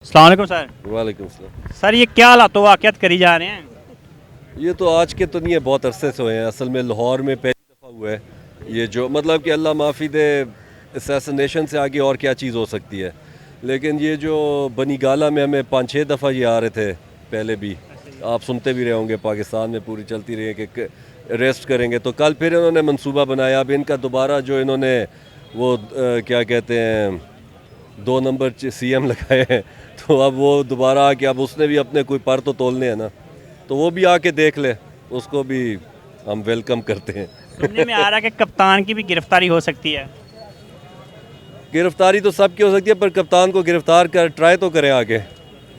अस्सलाम वालेकुम सर। वालेकुम सलाम। सर ये क्या हालात वाक़यात करी जा रहे हैं? ये तो आज के तो नहीं है, बहुत अरसे से हुए हैं। असल में लाहौर में पहली दफ़ा हुआ है ये, जो मतलब कि अल्लाह माफ़ी दे, असैसिनेशन से आगे और क्या चीज़ हो सकती है। लेकिन ये जो बनी गाला में हमें 5-6 दफ़ा ये आ रहे थे पहले भी, आप सुनते भी रहे होंगे, पाकिस्तान में पूरी चलती रही है कि अरेस्ट करेंगे। तो कल फिर इन्होंने मंसूबा बनाया। अब इनका दोबारा जो इन्होंने वो क्या कहते हैं 2 नंबर CM लगाए हैं, तो अब वो दोबारा आके, अब उसने भी अपने कोई पर तो तोलने हैं ना, तो वो भी आके देख ले, उसको भी हम वेलकम करते हैं। सुनने में आ रहा है कि कप्तान की भी गिरफ्तारी हो सकती है। गिरफ्तारी तो सबकी हो सकती है, पर कप्तान को गिरफ्तार कर ट्राई तो करें, आगे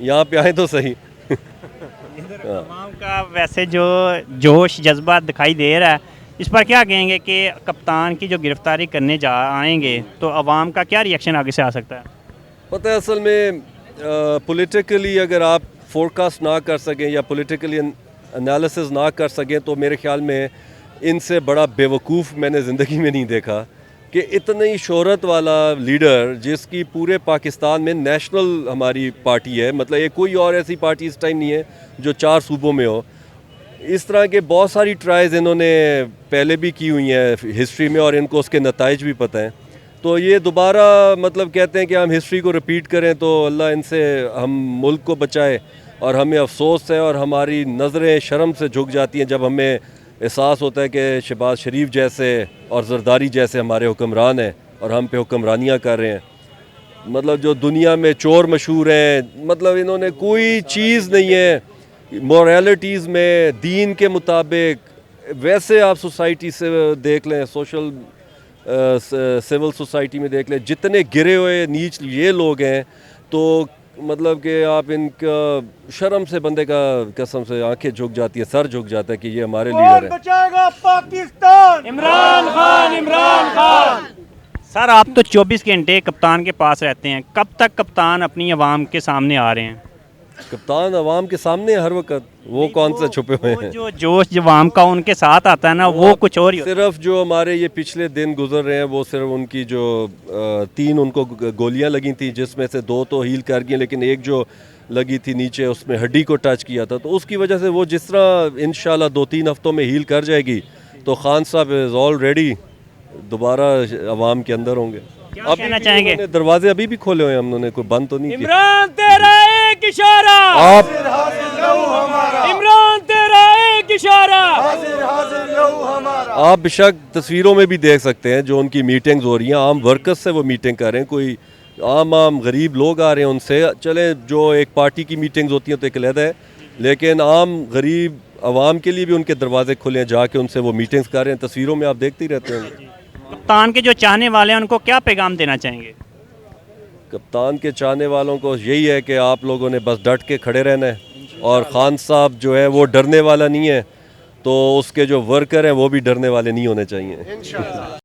यहाँ पे आए तो सही। अवाम का वैसे जो जोश जज्बा दिखाई दे रहा है, इस पर क्या कहेंगे कि कप्तान की जो गिरफ्तारी करने आएंगे तो अवाम का क्या रिएक्शन आगे से आ सकता है? पता है, असल में पॉलिटिकली अगर आप फोरकास्ट ना कर सकें या पॉलिटिकली एनालिसिस ना कर सकें, तो मेरे ख्याल में इनसे बड़ा बेवकूफ़ मैंने ज़िंदगी में नहीं देखा कि इतनी शोहरत वाला लीडर, जिसकी पूरे पाकिस्तान में नेशनल हमारी पार्टी है, मतलब ये कोई और ऐसी पार्टी इस टाइम नहीं है जो 4 सूबों में हो। इस तरह के बहुत सारी ट्राइज इन्होंने पहले भी की हुई हैं हिस्ट्री में, और इनको उसके नताइज भी पता हैं। तो ये दोबारा मतलब कहते हैं कि हम हिस्ट्री को रिपीट करें, तो अल्लाह इनसे हम मुल्क को बचाए। और हमें अफसोस है और हमारी नज़रें शर्म से झुक जाती हैं जब हमें एहसास होता है कि शहबाज शरीफ जैसे और जरदारी जैसे हमारे हुक्मरान हैं और हम पे हुक्मरानियाँ कर रहे हैं। मतलब जो दुनिया में चोर मशहूर हैं, मतलब इन्होंने कोई चीज़ नहीं है मोरालिटीज़ में, दीन के मुताबिक। वैसे आप सोसाइटी से देख लें, सोशल सिविल सोसाइटी में देख लें, जितने गिरे हुए नीच ये लोग हैं, तो मतलब कि आप इनका शर्म से बंदे का कसम से आंखें झुक जाती है, सर झुक जाता है कि ये हमारे लीडर हैं। बचाएगा पाकिस्तान? इमरान खान, इमरान खान। सर आप तो 24 घंटे कप्तान के पास रहते हैं, कब तक कप्तान अपनी आवाम के सामने आ रहे हैं? कप्तान अवाम के सामने हर वक्त, वो कौन से छुपे हुए हैं? जो जोश जवाम का उनके साथ आता है ना, वो कुछ और ही होता है। सिर्फ जो हमारे ये पिछले दिन गुजर रहे हैं, वो सिर्फ उनकी जो 3 उनको गोलियां लगी थी, जिसमें से 2 तो हील कर गई, लेकिन एक जो लगी थी नीचे, उसमें हड्डी को टच किया था, तो उसकी वजह से वो जिस तरह इंशाल्लाह 2-3 हफ्तों में हील कर जाएगी, तो खान साहब इज़ ऑलरेडी दोबारा अवाम के अंदर होंगे। क्या कहना चाहेंगे? दरवाजे अभी भी खोले हुए हैं, हमने कोई बंद तो नहीं किया। इमरान तेरा एक इशारा, आप इमरान तेरा एक इशारा। आप बेशक तस्वीरों में भी देख सकते हैं जो उनकी मीटिंग्स हो रही हैं, आम वर्कर्स से वो मीटिंग कर रहे हैं, कोई आम गरीब लोग आ रहे हैं उनसे। चले, जो एक पार्टी की मीटिंग्स होती हैं तो एक अलहदा है, लेकिन आम गरीब आवाम के लिए भी उनके दरवाजे खुले हैं, जाके उनसे वो मीटिंग्स कर रहे हैं। तस्वीरों में आप देखते ही रहते हैं। कप्तान के जो चाहने वाले हैं उनको क्या पैगाम देना चाहेंगे? कप्तान के चाहने वालों को यही है कि आप लोगों ने बस डट के खड़े रहना है, और खान साहब जो है वो डरने वाला नहीं है, तो उसके जो वर्कर हैं वो भी डरने वाले नहीं होने चाहिए।